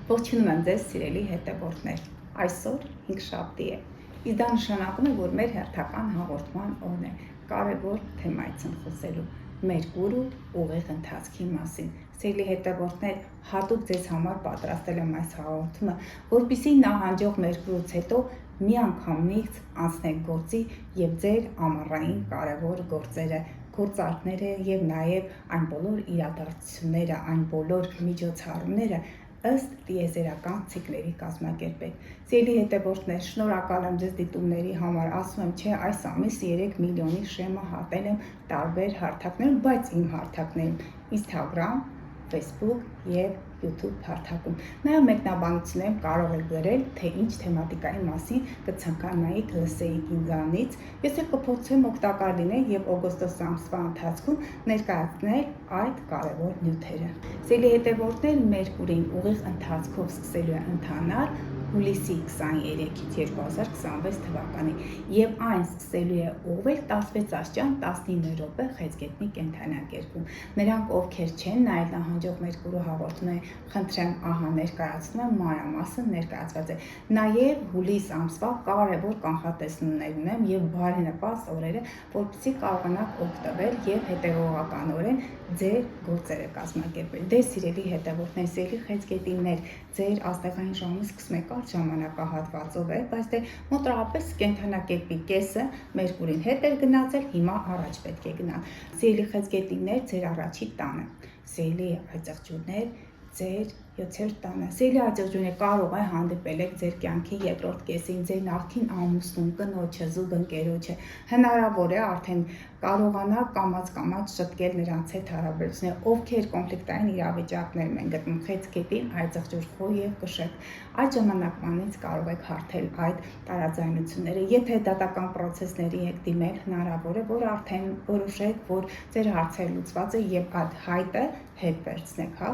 Ողջունում եմ ձեզ սիրելի հետևորդներ, այսօր 5-շաբթի է, իսկ դա նշանակում է, որ մեր հերթական հաղորդման օրն է, կարևոր թեմայից եմ խոսելու, մեր գուրու ուղիղ ընթացքի մասին։ Սիրելի հետևորդներ, հատուկ ձեզ համար պատրաստել եմ այս հաղորդումը, որպեսզի նահանջող մեր գուրուց հետո միանգամից անցնեք գործի եւ ձեր ամառային կարևոր գործերը, գործարքները եւ նաեւ այն բոլոր իրադարձությունները, այն բոլոր միջոցառումները ըստ տիեզերական ցիկլերի կազմակերպեք։ Սիրելի հետևորդներ, շնորհակալ եմ ձեզ դիտումների համար, ասում եմ, չէ, այս ամիս 3 միլիոնի շեմը հատել եմ տարբեր հարթակներում, բայց իմ հարթակներում Instagram, Facebook եւ YouTube հարթակում։ Նաեւ մեկնաբանություններում կարող եք գրել, թե ինչ թեմատիկայի մասին կցանկանայիք լսեիք ինձանից։ Ես էլ կփորձեմ օգտակար լինել եւ օգոստոս ամսվա ընթացքում ներկայացնել այդ կարևոր նյութերը։ Սիրելի հետևորդներ, Մերկուրին ուղիղ ընթացքով սկսելու է ընթանալ հուլիսի 23-ից 2026 թվականին եւ այն սկսելու է ուղղել 16 աստիճան 19 րոպե խեցգետնի կենդանակերպում։ Նրանք, ովքեր չեն նայել նահանջող Մերկուրու հաղորդումը, խնդրեմ, ահա ներկայացնում եմ մանրամասն ներկայացված է։ Նաեւ հուլիս ամսվա կարևոր կանխատեսումներ ունեմ եւ բարենպաստ օրերը, որպեսզի կարողանաք օգտվել եւ հետեւողականորեն ձեր գործերը կազմակերպել։ Դե սիրելի հետևորդներ, սիրելի խեցգետիններ, ձեր աստեղային ժամը սկսում է կարճ ժամանակահատվածով է, բայց դե մոտավորապես կենդանակերպի կեսը Մերկուրին հետ էր գնացել, հիմա առաջ պետք է գնալ։ Սիրելի խեցգետիններ, ձեր առաջի տանը, սիրելի այծեղջյուրներ, ձեր 7-րդ տանը։ Սիրելի այծեղջյուրներ, կարող է հանդիպել եք ձեր կյանքի երկրորդ կեսին, ձեր նախկին ամուսնուն, կնոջը, զուգընկերոջը, հնարավոր է արդեն կարողանա կամաց շտկել նրանց հետ հարաբերությունները, ովքեր կոնֆլիկտային իրավիճակներում են գտնում, խեցգետին, այծեղջյուր, խոյ եւ կշեպ։ Այդ ժամանակվանից կարող եք հարթել այդ տարաձայնությունները։ Եթե դատական process-ների եք դիմել, հնարավոր է, որ արդեն որոշեք, որ ձեր հարցերը լուծված է եւ այդ հայտը հետ վերցնեք, հա։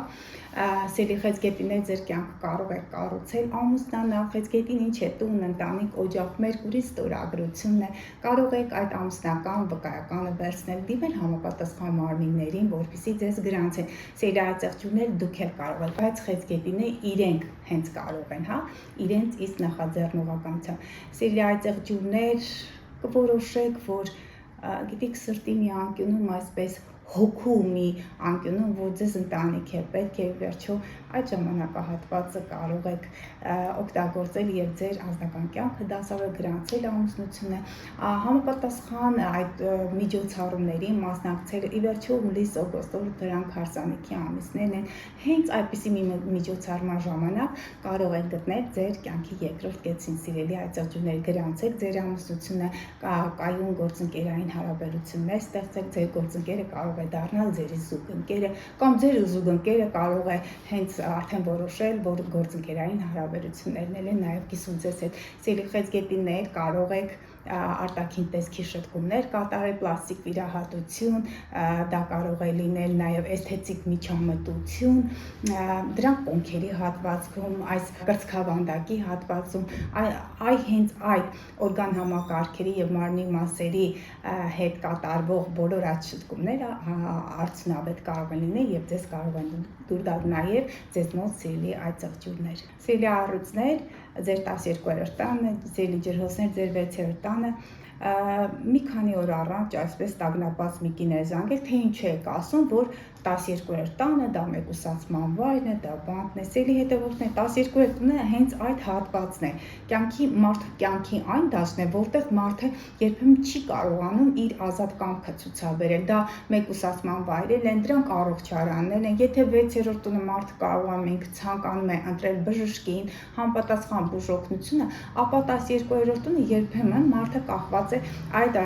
Սիրելի խեցգետիներ, ձեր կյանքը կարող եք կառուցել ամուսնանալ, խեցգետին ինչ է տուն, ընտանիք, օջախ, Մերկուրի ստորագրությունն է, կարող եք այդ ամուսնական վկայականը վերցնել, դիմել համապատասխան մարմիններին, որպեսզի ձեզ գրանցեն։ Սիրելի այծեղջյուրներ, դուք էլ կարող եք, բայց խեցգետիները իրենք հենց կարող են, հա, իրենց իսկ նախաձեռնողականությամբ։ Սիրելի այծեղջյուրներ, կորոշեք, որ գիտեք սրտի մի անկյունում այսպես հոգու մի անկյունում, որ ձեզ ընտանիք է, պետք է վերջո այդ ժամանակահատվածը կարող եք օգտագործել եւ ձեր անձնական կյանքը դասավորել, գրանցել ամուսնությունը, համապատասխան այդ միջոցառումների մասնակցել, ի վերջո հուլիս-օգոստոս դրանք հարսանիքի ամիսներն են, հենց այդպիսի մի միջոցառման ժամանակ կարող եք գտնել ձեր կյանքի երկրորդ կեցին, սիրելի այծեղջյուրներ, գրանցեք ձեր ամուսնությունը, կայուն գործընկերային հարաբերություններ ստեղծեք, ձեր գործընկերը կարող է դառնալ ձեր զուգընկերը կամ ձեր զուգընկերը կարող է հենց արդեն որոշել, որ գործընկերային հարաբերություններն են նաև կիսում ձեզ հետ։ Սիրելի խեցգետիններ, կարող եք արտաքին տեսքի շտկումներ կատարել, պլաստիկ վիրահատություն, դա կարող է լինել նաև էսթետիկ միջամտություն, դրանք կոնքերի հատվածում, այս կրծքավանդակի հատվածում, հենց այդ օրգան համակարգերի եւ մարմնի մասերի հետ կատարվող բոլոր այդ շտկումները արդյունավետ կարող են լինել եւ ձեզ կարող են դուր տալ նաեւ ձեզ մոտ սիրելի այծեղջյուրներ։ Սիրելի առյուծներ, ձեր 12-րդ տանը, սիրելի ջրհոսներ, ձեր 6-րդ տանը, մի քանի օր առաջ այսպես տագնապած մի կին է զանգել, թե ինչ եք ասում, որ 12-րդ տանը դա մեկուսացման վայրն է, դա բանտն է։ Սիրելի հետևորդներ, 12-րդ տանը հենց այդ հատվածն է։ Մարդու կյանքի այն դաշտն է, որտեղ մարդը երբեմն չի կարողանում իր ազատ կամքը ցուցաբերել։ Դա մեկուսացման վայրեր են, դրանք առողջարաններ են։ Եթե 6-րդ տանը մարդը կարողանում մենք ցանկանում է ընտրել բժշկին, համապատասխան բուժօգնությունը, ապա 12-րդ տանը երբեմն մարդը կախված է այդ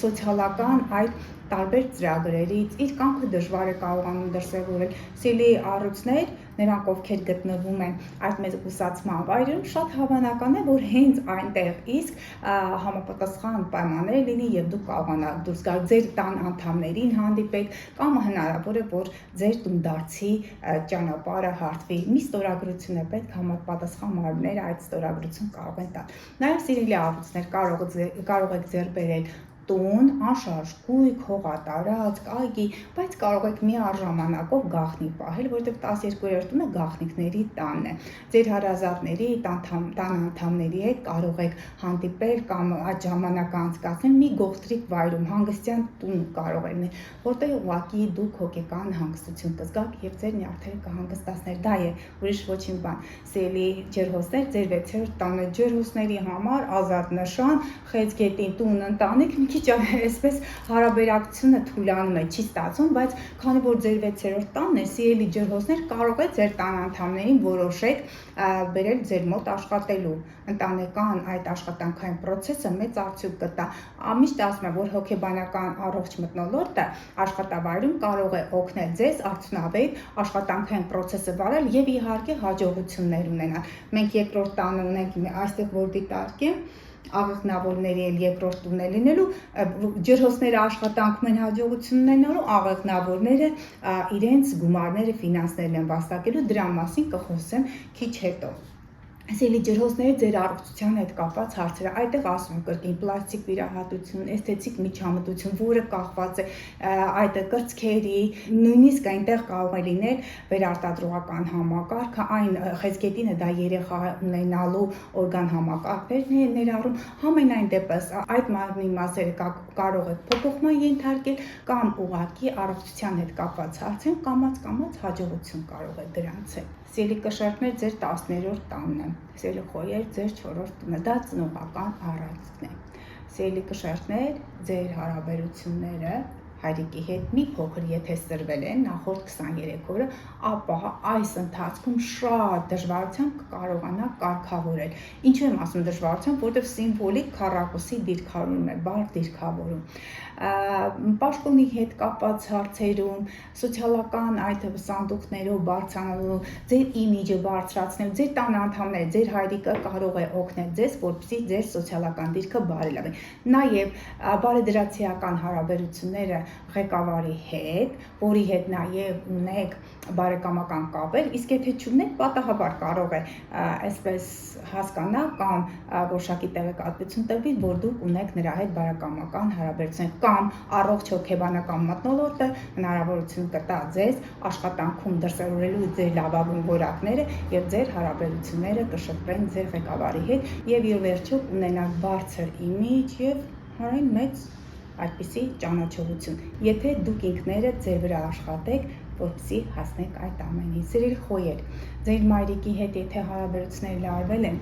սոցիալական այդ տարբեր ծրագրերից, իր կամքը դժվար է կարողանում դրսևորել։ Սիրելի առյուծներ, նրանք ովքեր գտնվում են այդ մեկուսացման վայրում, շատ հավանական է, որ հենց այնտեղ իսկ համապատասխան պայմաններ լինի եւ դուք կարողանաք դուրս գալ, ձեր տան անդամներին հանդիպեք կամ հնարավոր է, որ ձեր տունդարձի ճանապարհը հարթվի։ Մի ստորագրություն է պետք, համապատասխան մարմինները այդ ստորագրություն կարող են տալ։ Նաեւ սիրելի առյուծներ, կարող եք ձեռք բերել տուն, անշարժ գույք, հողատարածք, այգի, բայց կարող եք միառժամանակով գաղտնի պահել, որովհետև 12-րդ տունը գաղտնիքների տանն է։ Ձեր հարազատների, տան անդամների հետ կարող եք հանդիպել կամ այդ ժամանակը անցկացնել մի գողտրիկ վայրում, հանգստյան տուն կարող է լինել, որտեղ ուղղակի դուք հոգեկան հանգստություն կզգաք եւ ձեր նյարդերը կհանգստացներ։ Դա է, ուրիշ ոչինչ բան։ Սիրելի ջրհոսներ, ձեր 6-րդ տանը ջրհոսների համար ազատ նշան, Խեցգետին տուն ընտանիք, մի քիչ այսպես հարաբերակցությունը թուլանում է, չի ստացվում, բայց քանի որ ձեր 6-րդ տանն է, սիրելի ջրհոսներ, կարող է ձեր տան անդամներին որոշեք բերել ձեր մոտ աշխատելու։ Ընտանեկան այդ աշխատանքային process-ը մեծ արդյունք կտա։ Միշտ ասում եմ, որ հոգեբանական առողջ մթնոլորտը աշխատավայրում կարող է օգնել ձեզ արդյունավետ աշխատանքային process-ը վարել եւ իհարկե հաջողություններ ունենալ։ Մենք երկրորդ տանը ունենք այստեղ որ դիտարկեմ աղեղնավորների էլ երկրորդ տուն է լինելու, ջրհոսները աշխատանքում են հաջողություն ունենալու, աղեղնավորները իրենց գումարները, ֆինանսներն են վաստակելու, դրա մասին կխոսեմ քիչ հետո։ Սիրելի ջրհոսները ձեր առողջության հետ կապված հարցերը, այդտեղ ասում եմ կրկին պլաստիկ վիրահատություն, էսթետիկ միջամտություն, որը կախված է այդ կրծքերի, նույնիսկ այնտեղ կարող է լինել վերարտադրողական համակարգը, այն Խեցգետինը դա երեխա ունենալու օրգան համակարգերն է ներառում, համենայն դեպս այդ մարմնի մասերը կարող է փոփոխման ենթարկել կամ ուղղակի առողջության հետ կապված հարցեր կամաց հաջողություն կարող է գրանցել։ Սիրելի կշեռքներ, ձեր 10-րդ տանն է, սիրելի խոյեր, ձեր 4-րդ տունը, դա ծնողական առանցքն է։ Սիրելի կշեռքներ, ձեր հարաբերությունները հայրիկի հետ մի փոքր եթե սրվել են նախորդ 23 օրը, ապա այս ընթացքում շատ դժվարությամբ կկարողանա կարգավորել։ Ինչու եմ ասում դժվարությամբ, որովհետև սիմվոլիկ քառակուսի դիրքավորում է, բարդ դիրքավորում։ Պաշտոնի հետ կապված հարցերում, սոցիալական այդ սանդուղքներով բարձրանալու, ձեր իմիջը բարձրացնել, ձեր տան անդամները, ձեր հայրիկը կարող է օգնել ձեզ, որպեսզի ձեր սոցիալական դիրքը բարելավի։ Նաև բարեդրացիական հարաբերությունները ղեկավարի հետ, որի հետ նաև ունեք բարեկամական կապեր, իսկ եթե չունեք, պատահաբար կարող է այսպես հասկանա կամ որոշակի տեղեկատվություն տրվի, որ դուք ունեք նրա հետ բարեկամական հարաբերություններ կամ առողջ հոգեբանական մթնոլորտը հնարավորություն կտա ձեզ աշխատանքում դրսևորելու ձեր լավագույն որակները եւ ձեր հարաբերությունները կշփվեն ձեր ղեկավարի հետ եւ ի վերջո ունենալ բարձր իմիջ եւ հանրային մեծ այդպիսի ճանաչողություն, եթե դուք ինքներդ ձեր վրա աշխատեք, որպեսզի հասնեք այդ ամենին։ Սիրելի խոյեր, ձեր մայրիկի հետ եթե հարաբերություններ լարվել են,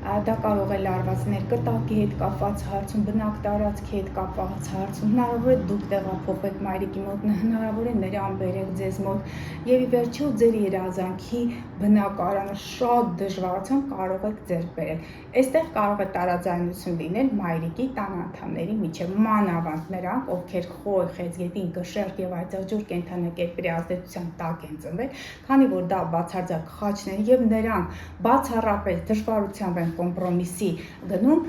դա կարող է լարված կտակի հետ կապված հարցում, բնակ տարածքի հետ կապված հարցում, հնարավոր է դուք տեղափոխվեք մայրիկի մոտ, հնարավոր է նրան բերեք ձեզ մոտ եւ ի վերջո ձեր երազանքի բնակարանը շատ դժվարությամբ կարող եք ձեռք բերել։ Այստեղ կարող է տարաձայնություն լինել մայրիկի տան անդամների միջև, մանավանդ նրանք, ովքեր խոյ, խեցգետին, կշեռք եւ այծեղջյուր կենդանակերպերի ազդեցության տակ են ծնվել, քանի որ դա բացարձակ խաչներ եւ նրանք բացառապես դժվարությամբ են կոմպրոմիսի գնում,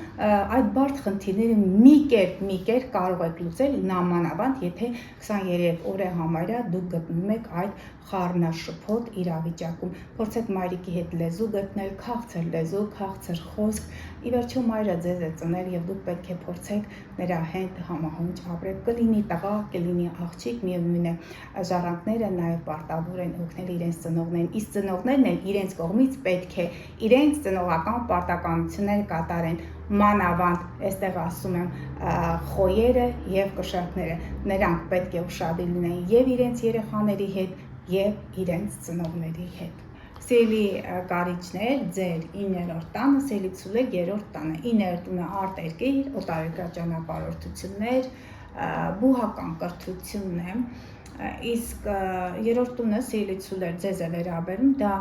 այդ բարդ խնդիրները մի կերպ կարող եք լուծել նամանավանդ, եթե 23 օրը համարյա դուք գտնվում եք այդ խառնաշփոթ իրավիճակում։ Փորձեք մայրիկի հետ լեզու գտնել, քաղցր լեզու, քաղցր խոսք, ի վերջո մայրը ձեզ է ծնել եւ դուք պետք է փորձեք նրա հետ համահունչ ապրել, կլինի տղա, կլինի աղջիկ, միևնույն է ժառանգները նաեւ պարտավոր են օգնել իրենց ծնողներին, իսկ ծնողներն են իրենց կողմից պետք է իրենց ծնողական պարտականությունները կատարեն, մանավանդ այստեղ ասում եմ խոյերը եւ կշեռքները, նրանք պետք է ուշադիր լինեն եւ իրենց երեխաների հետ եւ իրենց ծնողների հետ։ Սիրելի կարիճներ, ձեր 9-րդ տանը, սիրելի ցուլեր 3-րդ տանը, 9-րդ տունը արտերկիր, օտարերկրյա ճանապարհորդություններ, բուհական կրթությունն է, իսկ 3-րդ տունը սիրելի ցուլեր ձեզ է վերաբերում, դա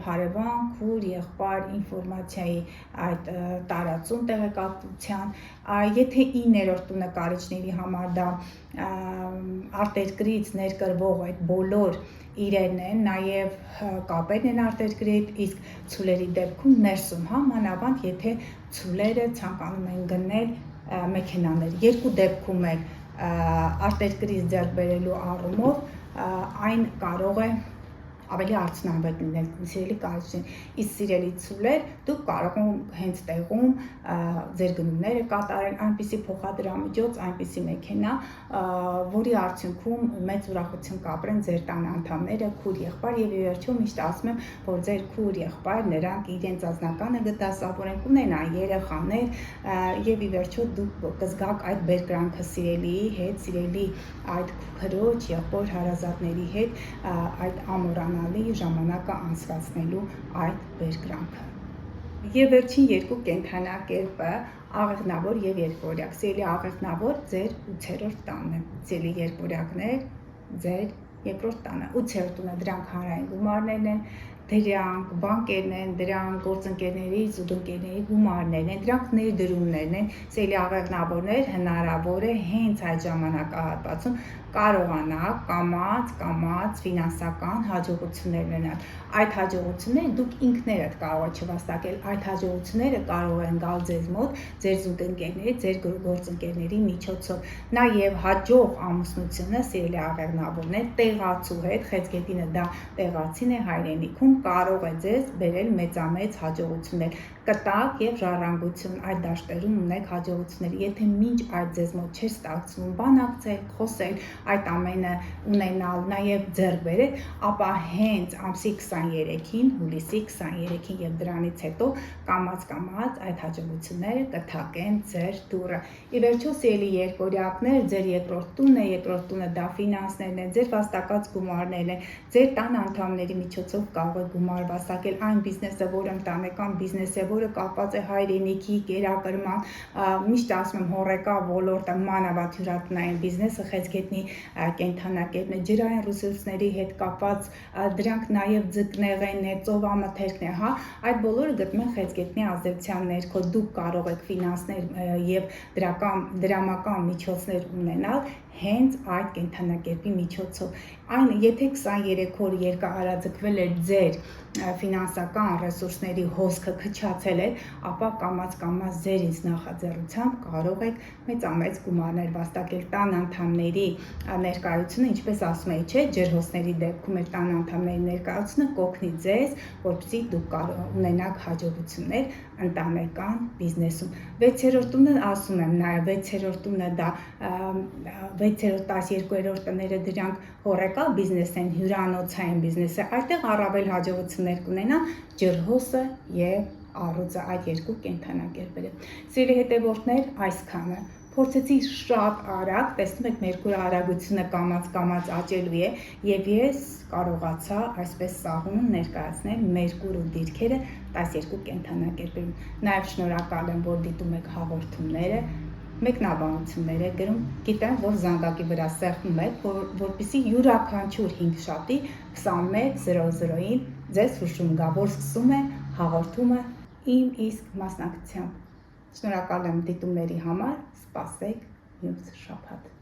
հարևան, քուր, եղբայր ինֆորմացիայի այդ տարածում տեղեկատվության, եթե 9-րդ տունը կարիճների համար դա արտերկրից ներկրվող այդ բոլոր իրերն են, նաև կապերն են արտերկրի հետ, իսկ ցուլերի դեպքում ներսում, մանավանդ եթե ցուլերը ցանկանում են գնել մեքենաներ, երկու դեպքում էլ արտերկրից ձեռք բերելու առումով այն կարող է ավելի արդյունավետ լինել, սիրելի կայացին, իսկ սիրելի ցուլեր, դուք կարող եք հենց տեղում ձեր գնումները կատարել, այնպիսի փոխադրամիջոց, այնպիսի մեքենա, որի արդյունքում մեծ ուրախություն կապրեն ձեր տան անդամները, քույր եղբայր եւ ի վերջո միշտ ասում եմ, որ ձեր քույր եղբայր նրանք իրենց անձնականը կդասավորեն, կունենան երեխաներ եւ ի վերջո դուք կզգաք այդ բերկրանքը սիրելիի հետ, սիրելի այդ քրոջ, եղբոր հարազատների հետ այդ ամորանալի ժամանակը անցկացնելու այդ բերկրանքը։ Եվ վերջին երկու կենդանակերպը աղեղնավոր եւ երկվորյակ։ Սիրելի աղեղնավոր ձեր 8-րդ տանն է։ Սիրելի երկվորյակներ ձեր երկրորդ տանը։ 8-րդ տունը դրանք հանրային գումարներն են, դրանք բանկերն են, դրանք գործընկերների, զուգընկերների գումարներն են, դրանք ներդրումներն են։ Սիրելի աղեղնավորներ, հնարավոր է հենց այդ ժամանակահատվածում կարողանաք կամաց ֆինանսական հաջողություններ ունենալ։ Այդ հաջողությունները դուք ինքներդ կարող եք չվաստակել, այդ հաջողությունները կարող են գալ ձեզ մոտ, ձեր զուգընկերների, ձեր գործընկերների միջոցով։ Նաև հաջող ամուսնությունը, սիրելի աղեղնավորներ, տեղացու հետ, խեցգետինը դա տեղացին է հայրենիքում, կարող է ձեզ բերել մեծամեծ հաջողություններ, կտակ եւ ժառանգություն այդ դաշտերում ունեք հաջողություններ։ Եթե մինչ այդ ձեզ մոտ չէր ստացվում բանակցել, խոսել, այդ ամենը ունենալ, նաև ձեռք բերել, ապա հենց ամսի 23-ին, հուլիսի 23-ին եւ դրանից հետո կամաց այդ հաջողությունները կթակեն ձեր դուռը։ Ի վերջո, սիրելի երկորյակներ, ձեր երկրորդ տունը դա ֆինանսներն են, ձեր վաստակած գումարներն են, ձեր տան անդամների միջոցով կարող եք գումար վաստակել այն բիզնեսը, որը ընտանեկան բիզնես է, որը կապված է հայրենիքի կերակրման, միշտ ասում եմ հոռեկա ոլորտը, մանավանդ հյուրատնային բիզնեսը, խեցգետնի կենդանակերպն է, ջրային ռեսուրսների հետ կապված, դրանք նաև ձկնեղենն է, ծովամթերքն է, հա, այդ բոլորը գտնում են խեցգետնի ազդեցության ներքո, դուք կարող եք ֆինանսներ եւ դրամական միջոցներ ունենալ հենց այդ կենդանակերպի միջոցով։ Այն, եթե 23 օր երկարաձգվել է ձեր ֆինանսական ռեսուրսների հոսքը քչացել է, ապա կամաց ձեր ինձ նախաձեռնությամբ կարող եք մեծամեծ գումարներ վաստակել տան անդամների ներկայությունը, ինչպես ասում էի, չէ, ջրհոսների դեպքում էլ տան անդամների ներկայությունը կօգնի ձեզ, որպեսզի դուք ունենաք հաջողություններ ընտանեկան բիզնեսում։ 6-րդ տունը ասում եմ նաև 6-րդ տունը դա 6-րդ 12-րդ տները դրանք հոռեկա բիզնես են, հյուրանոցային բիզնես է, այդտեղ առավել հաջողություններ կունենան ջրհոսը եւ առյուծը, այդ երկու կենդանակերպերը։ Սիրելի հետևորդներ, այսքանը փորձեցի շատ արագ, տեսնում եք Մերկուրի արագությունը կամաց աճելու է եւ ես կարողացա այսպես սահուն ներկայացնել Մերկուր ու դիրքերը 12 կենդանակերպերում։ Նաեւ շնորհակալ եմ, որ դիտում եք հաղորդումները, մեկնաբանություններ եք գրում, գիտեմ, որ զանգակի վրա սեղմում եք, որպեսզի յուրաքանչյուր 5 շաբթի 21:00-ին ձեզ հուշում գա, որ սկսում է հաղորդումը իմ իսկ մասնակցությամբ։ Շնորհակալ եմ դիտումների համար, սպասեք մյուս շաբաթ։